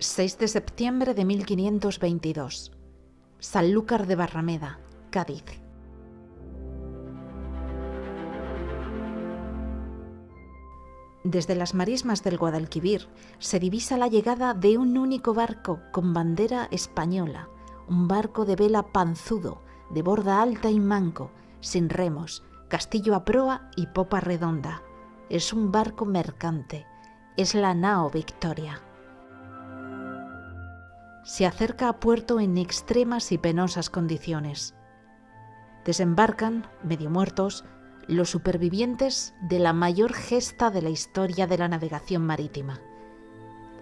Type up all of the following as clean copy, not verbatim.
6 de septiembre de 1522. Sanlúcar de Barrameda, Cádiz. Desde las marismas del Guadalquivir se divisa la llegada de un único barco con bandera española, un barco de vela panzudo, de borda alta y manco, sin remos, castillo a proa y popa redonda. Es un barco mercante, es la nao Victoria. Se acerca a puerto en extremas y penosas condiciones. Desembarcan, medio muertos, los supervivientes de la mayor gesta de la historia de la navegación marítima,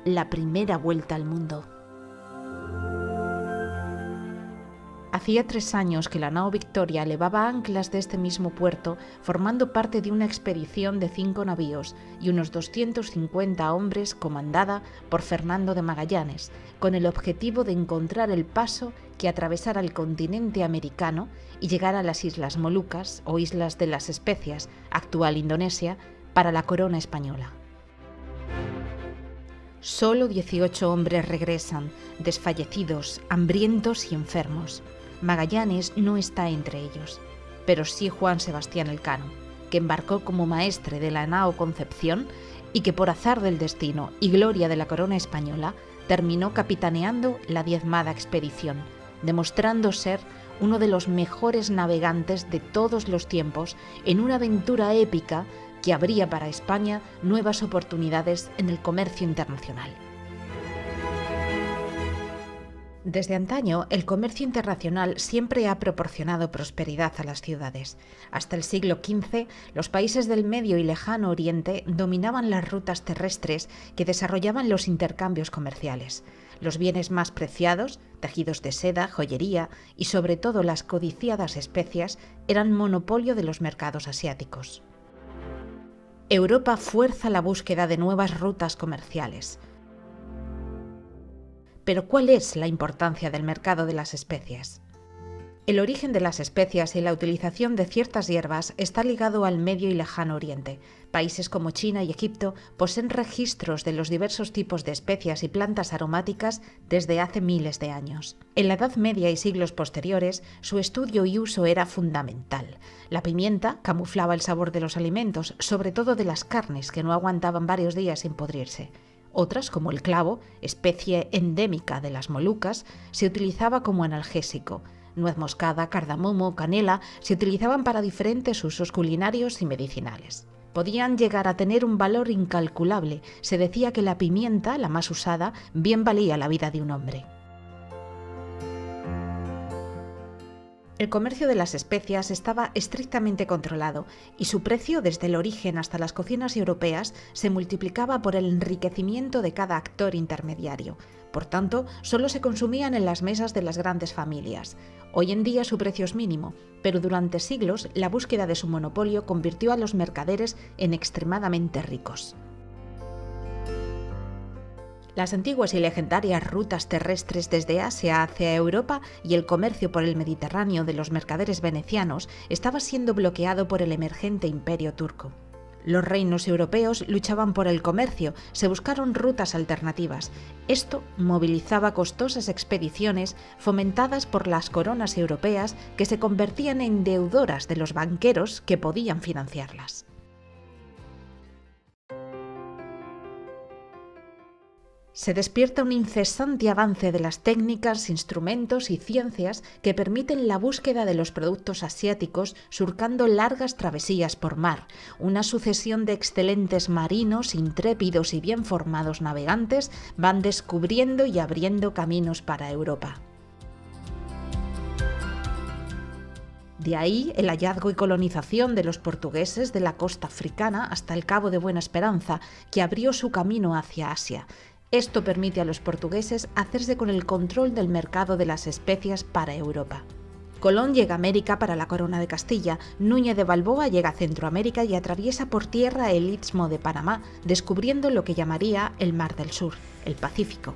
la primera vuelta al mundo. Hacía 3 años que la nao Victoria levaba anclas de este mismo puerto, formando parte de una expedición de 5 navíos y unos 250 hombres comandada por Fernando de Magallanes, con el objetivo de encontrar el paso que atravesara el continente americano y llegar a las Islas Molucas o Islas de las Especias, actual Indonesia, para la corona española. Solo 18 hombres regresan, desfallecidos, hambrientos y enfermos. Magallanes no está entre ellos, pero sí Juan Sebastián Elcano, que embarcó como maestre de la nao Concepción y que por azar del destino y gloria de la corona española terminó capitaneando la diezmada expedición, demostrando ser uno de los mejores navegantes de todos los tiempos en una aventura épica que abría para España nuevas oportunidades en el comercio internacional. Desde antaño, el comercio internacional siempre ha proporcionado prosperidad a las ciudades. Hasta el siglo XV, los países del Medio y Lejano Oriente dominaban las rutas terrestres que desarrollaban los intercambios comerciales. Los bienes más preciados, tejidos de seda, joyería y sobre todo las codiciadas especias, eran monopolio de los mercados asiáticos. Europa fuerza la búsqueda de nuevas rutas comerciales. Pero ¿cuál es la importancia del mercado de las especias? El origen de las especias y la utilización de ciertas hierbas está ligado al Medio y Lejano Oriente. Países como China y Egipto poseen registros de los diversos tipos de especias y plantas aromáticas desde hace miles de años. En la Edad Media y siglos posteriores, su estudio y uso era fundamental. La pimienta camuflaba el sabor de los alimentos, sobre todo de las carnes que no aguantaban varios días sin podrirse. Otras, como el clavo, especie endémica de las Molucas, se utilizaba como analgésico. Nuez moscada, cardamomo, canela se utilizaban para diferentes usos culinarios y medicinales. Podían llegar a tener un valor incalculable. Se decía que la pimienta, la más usada, bien valía la vida de un hombre. El comercio de las especias estaba estrictamente controlado y su precio, desde el origen hasta las cocinas europeas, se multiplicaba por el enriquecimiento de cada actor intermediario. Por tanto, solo se consumían en las mesas de las grandes familias. Hoy en día su precio es mínimo, pero durante siglos la búsqueda de su monopolio convirtió a los mercaderes en extremadamente ricos. Las antiguas y legendarias rutas terrestres desde Asia hacia Europa y el comercio por el Mediterráneo de los mercaderes venecianos estaba siendo bloqueado por el emergente imperio turco. Los reinos europeos luchaban por el comercio, se buscaron rutas alternativas. Esto movilizaba costosas expediciones fomentadas por las coronas europeas que se convertían en deudoras de los banqueros que podían financiarlas. Se despierta un incesante avance de las técnicas, instrumentos y ciencias que permiten la búsqueda de los productos asiáticos surcando largas travesías por mar. Una sucesión de excelentes marinos, intrépidos y bien formados navegantes van descubriendo y abriendo caminos para Europa. De ahí el hallazgo y colonización de los portugueses de la costa africana hasta el Cabo de Buena Esperanza, que abrió su camino hacia Asia. Esto permite a los portugueses hacerse con el control del mercado de las especias para Europa. Colón llega a América para la corona de Castilla, Núñez de Balboa llega a Centroamérica y atraviesa por tierra el istmo de Panamá, descubriendo lo que llamaría el Mar del Sur, el Pacífico.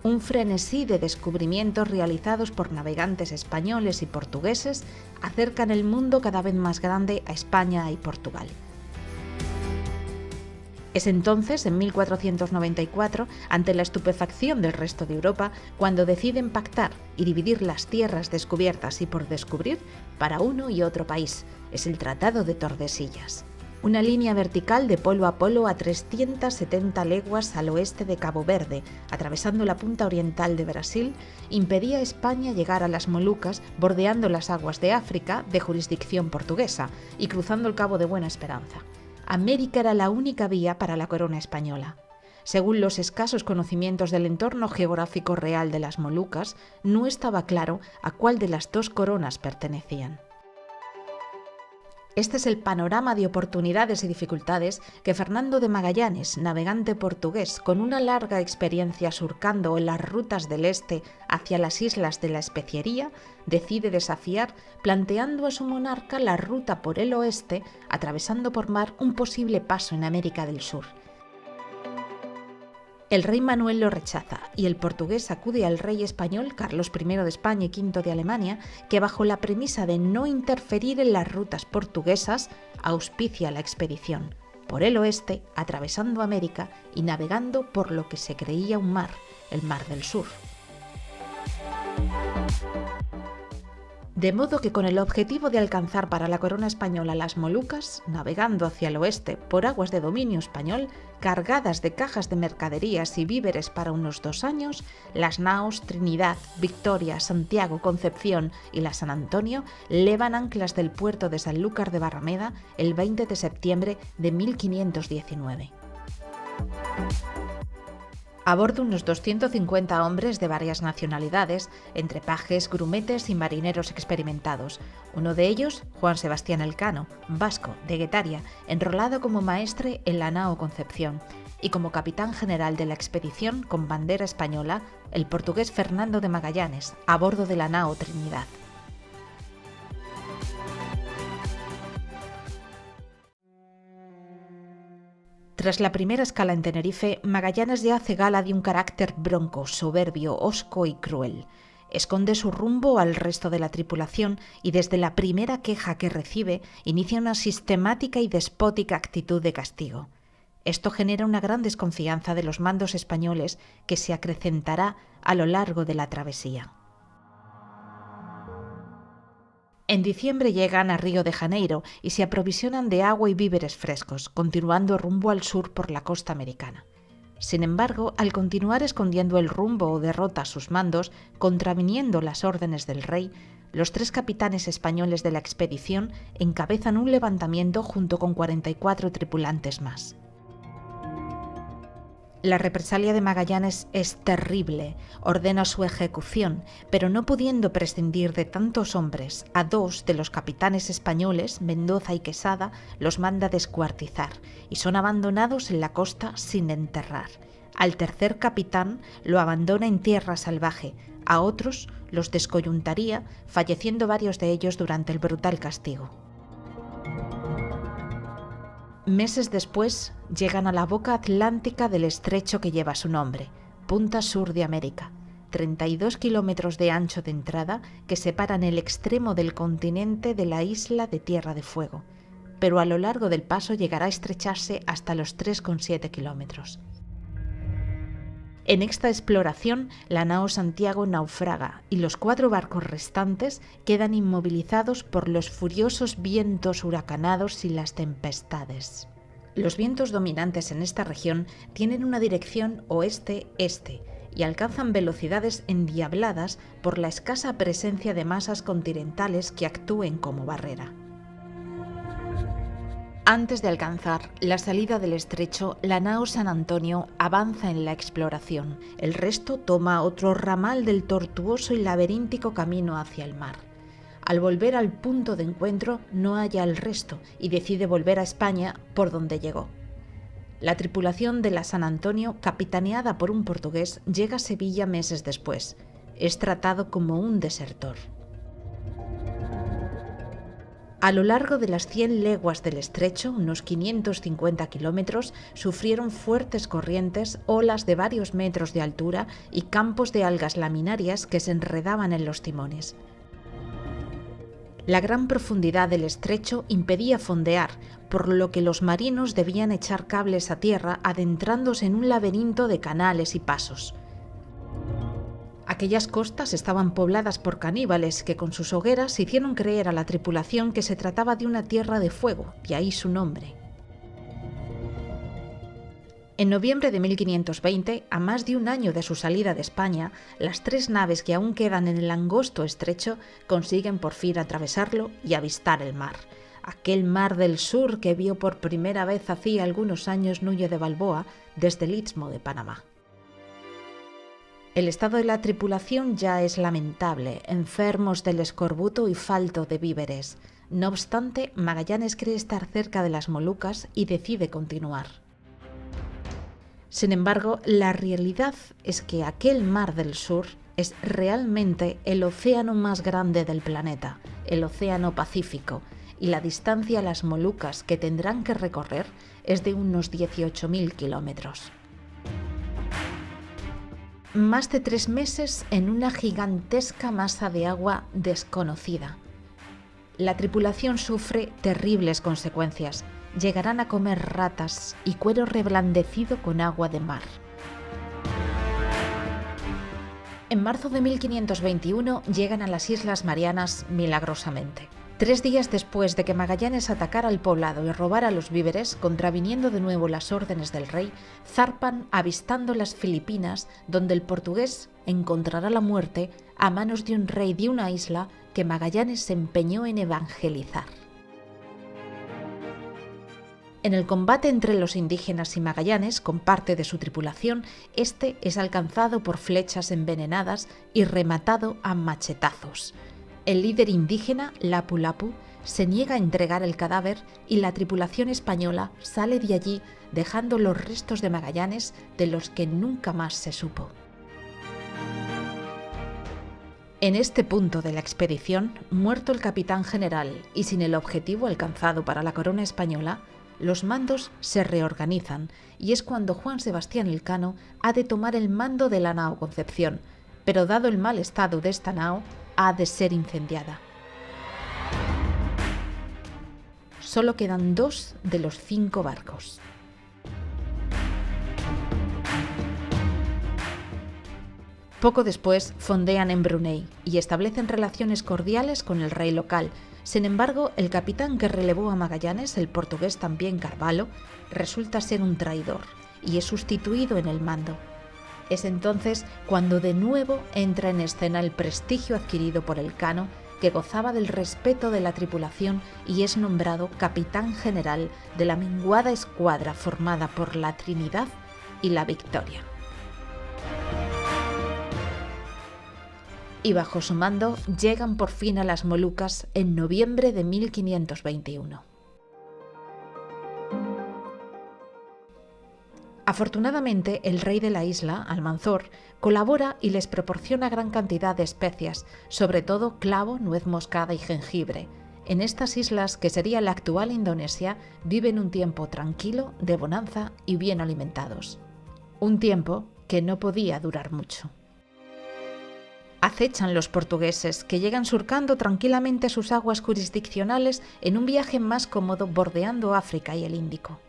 Un frenesí de descubrimientos realizados por navegantes españoles y portugueses acercan el mundo cada vez más grande a España y Portugal. Es entonces, en 1494, ante la estupefacción del resto de Europa, cuando deciden pactar y dividir las tierras descubiertas y por descubrir para uno y otro país. Es el Tratado de Tordesillas. Una línea vertical de polo a polo a 370 leguas al oeste de Cabo Verde, atravesando la punta oriental de Brasil, impedía a España llegar a las Molucas, bordeando las aguas de África, de jurisdicción portuguesa, y cruzando el Cabo de Buena Esperanza. América era la única vía para la corona española. Según los escasos conocimientos del entorno geográfico real de las Molucas, no estaba claro a cuál de las dos coronas pertenecían. Este es el panorama de oportunidades y dificultades que Fernando de Magallanes, navegante portugués con una larga experiencia surcando las rutas del este hacia las islas de la Especiería, decide desafiar, planteando a su monarca la ruta por el oeste, atravesando por mar un posible paso en América del Sur. El rey Manuel lo rechaza y el portugués acude al rey español Carlos I de España y V de Alemania, que bajo la premisa de no interferir en las rutas portuguesas, auspicia la expedición por el oeste, atravesando América y navegando por lo que se creía un mar, el Mar del Sur. De modo que con el objetivo de alcanzar para la corona española las Molucas, navegando hacia el oeste por aguas de dominio español, cargadas de cajas de mercaderías y víveres para unos 2 años, las naos Trinidad, Victoria, Santiago, Concepción y la San Antonio levan anclas del puerto de Sanlúcar de Barrameda el 20 de septiembre de 1519. A bordo unos 250 hombres de varias nacionalidades, entre pajes, grumetes y marineros experimentados. Uno de ellos, Juan Sebastián Elcano, vasco, de Guetaria, enrolado como maestre en la nao Concepción, y como capitán general de la expedición con bandera española, el portugués Fernando de Magallanes, a bordo de la nao Trinidad. Tras la primera escala en Tenerife, Magallanes ya hace gala de un carácter bronco, soberbio, hosco y cruel. Esconde su rumbo al resto de la tripulación y desde la primera queja que recibe, inicia una sistemática y despótica actitud de castigo. Esto genera una gran desconfianza de los mandos españoles que se acrecentará a lo largo de la travesía. En diciembre llegan a Río de Janeiro y se aprovisionan de agua y víveres frescos, continuando rumbo al sur por la costa americana. Sin embargo, al continuar escondiendo el rumbo o derrota a sus mandos, contraviniendo las órdenes del rey, los 3 capitanes españoles de la expedición encabezan un levantamiento junto con 44 tripulantes más. La represalia de Magallanes es terrible, ordena su ejecución, pero no pudiendo prescindir de tantos hombres, a 2 de los capitanes españoles, Mendoza y Quesada, los manda descuartizar y son abandonados en la costa sin enterrar. Al tercer capitán lo abandona en tierra salvaje, a otros los descoyuntaría, falleciendo varios de ellos durante el brutal castigo. Meses después, llegan a la boca atlántica del estrecho que lleva su nombre, punta sur de América, 32 kilómetros de ancho de entrada que separan el extremo del continente de la isla de Tierra de Fuego, pero a lo largo del paso llegará a estrecharse hasta los 3,7 kilómetros. En esta exploración, la nao Santiago naufraga y los 4 barcos restantes quedan inmovilizados por los furiosos vientos huracanados y las tempestades. Los vientos dominantes en esta región tienen una dirección oeste-este y alcanzan velocidades endiabladas por la escasa presencia de masas continentales que actúen como barrera. Antes de alcanzar la salida del estrecho, la nao San Antonio avanza en la exploración. El resto toma otro ramal del tortuoso y laberíntico camino hacia el mar. Al volver al punto de encuentro no halla el resto y decide volver a España por donde llegó. La tripulación de la San Antonio, capitaneada por un portugués, llega a Sevilla meses después. Es tratado como un desertor. A lo largo de las 100 leguas del estrecho, unos 550 kilómetros, sufrieron fuertes corrientes, olas de varios metros de altura y campos de algas laminarias que se enredaban en los timones. La gran profundidad del estrecho impedía fondear, por lo que los marinos debían echar cables a tierra adentrándose en un laberinto de canales y pasos. Aquellas costas estaban pobladas por caníbales que con sus hogueras hicieron creer a la tripulación que se trataba de una tierra de fuego, de ahí su nombre. En noviembre de 1520, a más de un año de su salida de España, las 3 naves que aún quedan en el angosto estrecho consiguen por fin atravesarlo y avistar el mar. Aquel mar del sur que vio por primera vez hacía algunos años Núñez de Balboa desde el Istmo de Panamá. El estado de la tripulación ya es lamentable, enfermos del escorbuto y falto de víveres. No obstante, Magallanes cree estar cerca de las Molucas y decide continuar. Sin embargo, la realidad es que aquel mar del sur es realmente el océano más grande del planeta, el Océano Pacífico, y la distancia a las Molucas que tendrán que recorrer es de unos 18.000 kilómetros. Más de 3 meses en una gigantesca masa de agua desconocida. La tripulación sufre terribles consecuencias. Llegarán a comer ratas y cuero reblandecido con agua de mar. En marzo de 1521 llegan a las Islas Marianas milagrosamente. 3 días después de que Magallanes atacara el poblado y robara los víveres, contraviniendo de nuevo las órdenes del rey, zarpan avistando las Filipinas, donde el portugués encontrará la muerte a manos de un rey de una isla que Magallanes se empeñó en evangelizar. En el combate entre los indígenas y Magallanes, con parte de su tripulación, este es alcanzado por flechas envenenadas y rematado a machetazos. El líder indígena, Lapu Lapu, se niega a entregar el cadáver y la tripulación española sale de allí dejando los restos de Magallanes, de los que nunca más se supo. En este punto de la expedición, muerto el capitán general y sin el objetivo alcanzado para la corona española, los mandos se reorganizan y es cuando Juan Sebastián Elcano ha de tomar el mando de la nao Concepción, pero dado el mal estado de esta nao, ha de ser incendiada. Solo quedan 2 de los 5 barcos. Poco después fondean en Brunei y establecen relaciones cordiales con el rey local. Sin embargo, el capitán que relevó a Magallanes, el portugués también Carvalho, resulta ser un traidor y es sustituido en el mando. Es entonces cuando de nuevo entra en escena el prestigio adquirido por Elcano, que gozaba del respeto de la tripulación y es nombrado capitán general de la menguada escuadra formada por la Trinidad y la Victoria. Y bajo su mando llegan por fin a las Molucas en noviembre de 1521. Afortunadamente, el rey de la isla, Almanzor, colabora y les proporciona gran cantidad de especias, sobre todo clavo, nuez moscada y jengibre. En estas islas, que sería la actual Indonesia, viven un tiempo tranquilo, de bonanza y bien alimentados. Un tiempo que no podía durar mucho. Acechan los portugueses, que llegan surcando tranquilamente sus aguas jurisdiccionales en un viaje más cómodo bordeando África y el Índico.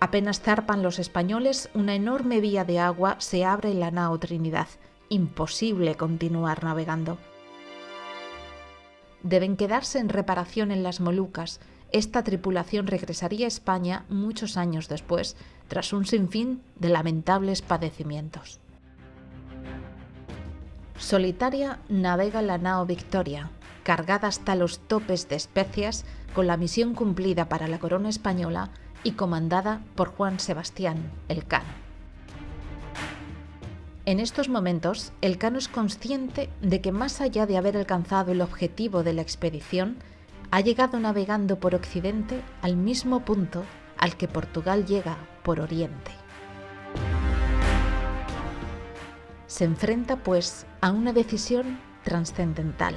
Apenas zarpan los españoles, una enorme vía de agua se abre en la nao Trinidad. Imposible continuar navegando. Deben quedarse en reparación en las Molucas. Esta tripulación regresaría a España muchos años después, tras un sinfín de lamentables padecimientos. Solitaria navega la nao Victoria, cargada hasta los topes de especias, con la misión cumplida para la corona española y comandada por Juan Sebastián Elcano. En estos momentos, Elcano es consciente de que más allá de haber alcanzado el objetivo de la expedición, ha llegado navegando por Occidente al mismo punto al que Portugal llega por Oriente. Se enfrenta, pues, a una decisión trascendental.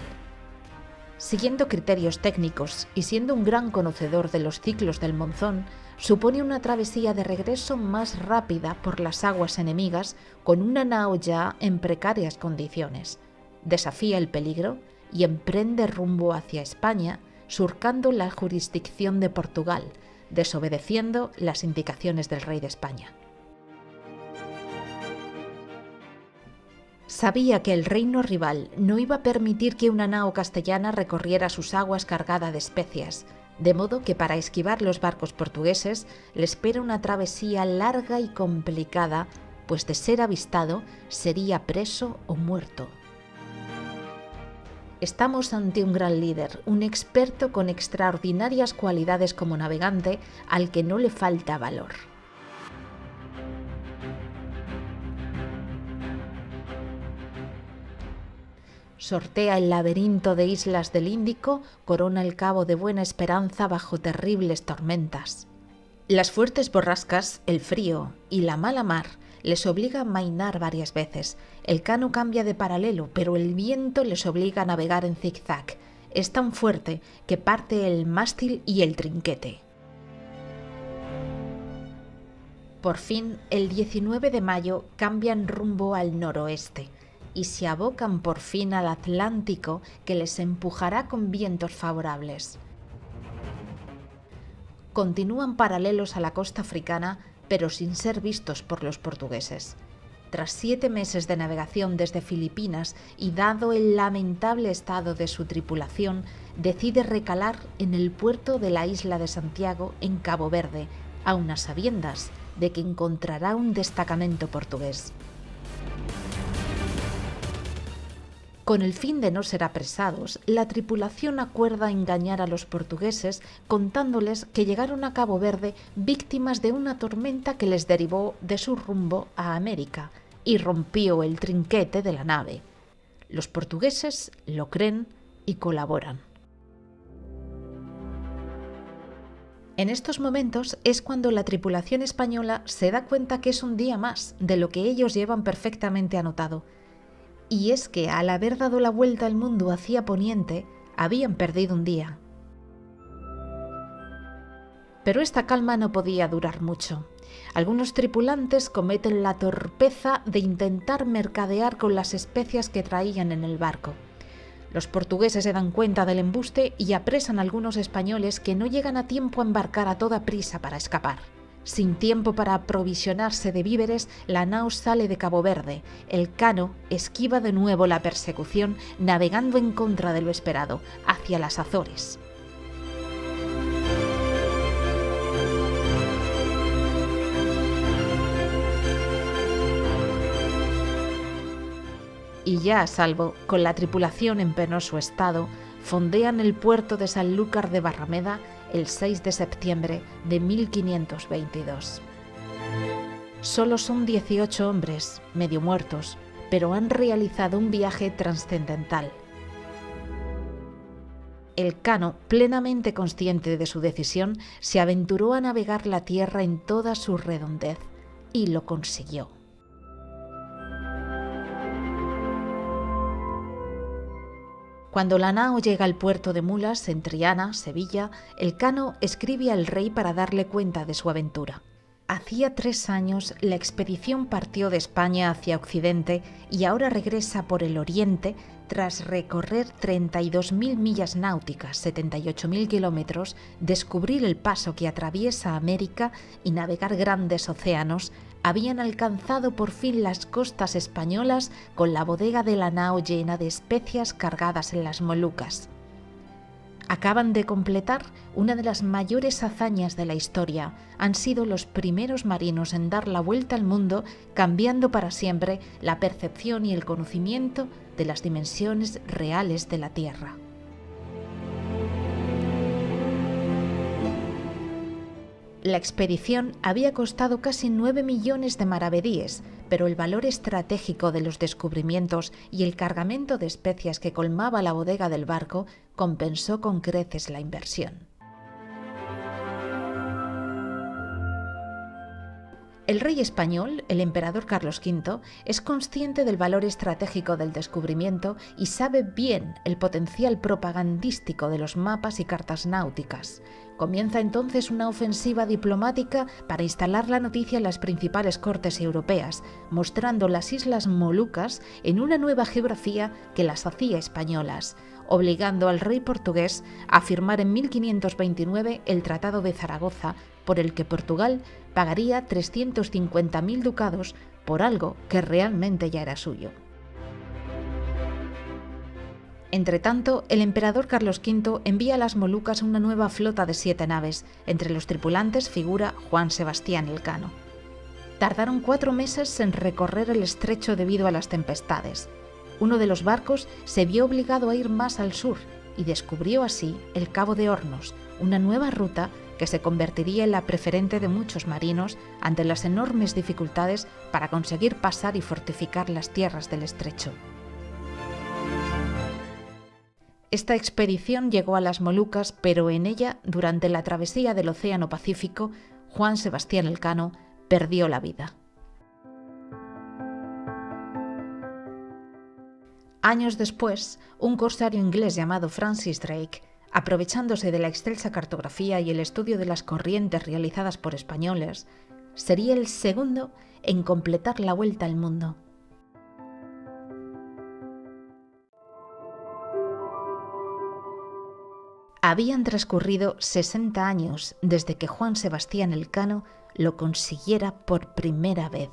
Siguiendo criterios técnicos y siendo un gran conocedor de los ciclos del monzón, supone una travesía de regreso más rápida por las aguas enemigas con una nao ya en precarias condiciones. Desafía el peligro y emprende rumbo hacia España, surcando la jurisdicción de Portugal, desobedeciendo las indicaciones del rey de España. Sabía que el reino rival no iba a permitir que una nao castellana recorriera sus aguas cargada de especias, de modo que para esquivar los barcos portugueses le espera una travesía larga y complicada, pues de ser avistado sería preso o muerto. Estamos ante un gran líder, un experto con extraordinarias cualidades como navegante, al que no le falta valor. Sortea el laberinto de islas del Índico, corona el Cabo de Buena Esperanza bajo terribles tormentas. Las fuertes borrascas, el frío y la mala mar les obliga a amainar varias veces. El cano cambia de paralelo, pero el viento les obliga a navegar en zigzag. Es tan fuerte que parte el mástil y el trinquete. Por fin, el 19 de mayo cambian rumbo al noroeste y se abocan por fin al Atlántico, que les empujará con vientos favorables. Continúan paralelos a la costa africana, pero sin ser vistos por los portugueses. Tras 7 meses de navegación desde Filipinas y dado el lamentable estado de su tripulación, decide recalar en el puerto de la isla de Santiago, en Cabo Verde, aun a sabiendas de que encontrará un destacamento portugués. Con el fin de no ser apresados, la tripulación acuerda engañar a los portugueses contándoles que llegaron a Cabo Verde víctimas de una tormenta que les derivó de su rumbo a América y rompió el trinquete de la nave. Los portugueses lo creen y colaboran. En estos momentos es cuando la tripulación española se da cuenta que es un día más de lo que ellos llevan perfectamente anotado. Y es que al haber dado la vuelta al mundo hacia poniente, habían perdido un día. Pero esta calma no podía durar mucho. Algunos tripulantes cometen la torpeza de intentar mercadear con las especias que traían en el barco. Los portugueses se dan cuenta del embuste y apresan a algunos españoles que no llegan a tiempo a embarcar a toda prisa para escapar. Sin tiempo para aprovisionarse de víveres, la nao sale de Cabo Verde. El cano esquiva de nuevo la persecución, navegando en contra de lo esperado, hacia las Azores. Y ya a salvo, con la tripulación en penoso estado, fondean el puerto de Sanlúcar de Barrameda el 6 de septiembre de 1522. Solo son 18 hombres, medio muertos, pero han realizado un viaje trascendental. El cano, plenamente consciente de su decisión, se aventuró a navegar la tierra en toda su redondez, y lo consiguió. Cuando la nao llega al puerto de Mulas, en Triana, Sevilla, el cano escribe al rey para darle cuenta de su aventura. Hacía 3 años la expedición partió de España hacia Occidente y ahora regresa por el Oriente tras recorrer 32.000 millas náuticas, 78.000 kilómetros, descubrir el paso que atraviesa América y navegar grandes océanos. Habían alcanzado por fin las costas españolas con la bodega de la nao llena de especias cargadas en las Molucas. Acaban de completar una de las mayores hazañas de la historia. Han sido los primeros marinos en dar la vuelta al mundo, cambiando para siempre la percepción y el conocimiento de las dimensiones reales de la Tierra. La expedición había costado casi 9 millones de maravedíes, pero el valor estratégico de los descubrimientos y el cargamento de especias que colmaba la bodega del barco compensó con creces la inversión. El rey español, el emperador Carlos V, es consciente del valor estratégico del descubrimiento y sabe bien el potencial propagandístico de los mapas y cartas náuticas. Comienza entonces una ofensiva diplomática para instalar la noticia en las principales cortes europeas, mostrando las Islas Molucas en una nueva geografía que las hacía españolas, obligando al rey portugués a firmar en 1529 el Tratado de Zaragoza, por el que Portugal pagaría 350.000 ducados por algo que realmente ya era suyo. Entretanto, el emperador Carlos V envía a las Molucas una nueva flota de 7 naves. Entre los tripulantes figura Juan Sebastián Elcano. Tardaron 4 meses en recorrer el estrecho debido a las tempestades. Uno de los barcos se vio obligado a ir más al sur y descubrió así el Cabo de Hornos, una nueva ruta que se convertiría en la preferente de muchos marinos ante las enormes dificultades para conseguir pasar y fortificar las tierras del estrecho. Esta expedición llegó a las Molucas, pero en ella, durante la travesía del Océano Pacífico, Juan Sebastián Elcano perdió la vida. Años después, un corsario inglés llamado Francis Drake, aprovechándose de la excelsa cartografía y el estudio de las corrientes realizadas por españoles, sería el segundo en completar la vuelta al mundo. Habían transcurrido 60 años desde que Juan Sebastián Elcano lo consiguiera por primera vez.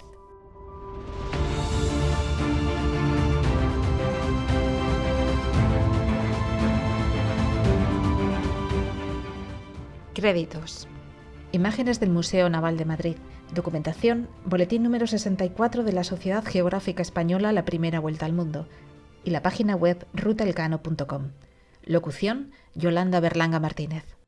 Créditos. Imágenes del Museo Naval de Madrid. Documentación, boletín número 64 de la Sociedad Geográfica Española La Primera Vuelta al Mundo. Y la página web rutaelcano.com. Locución, Yolanda Berlanga Martínez.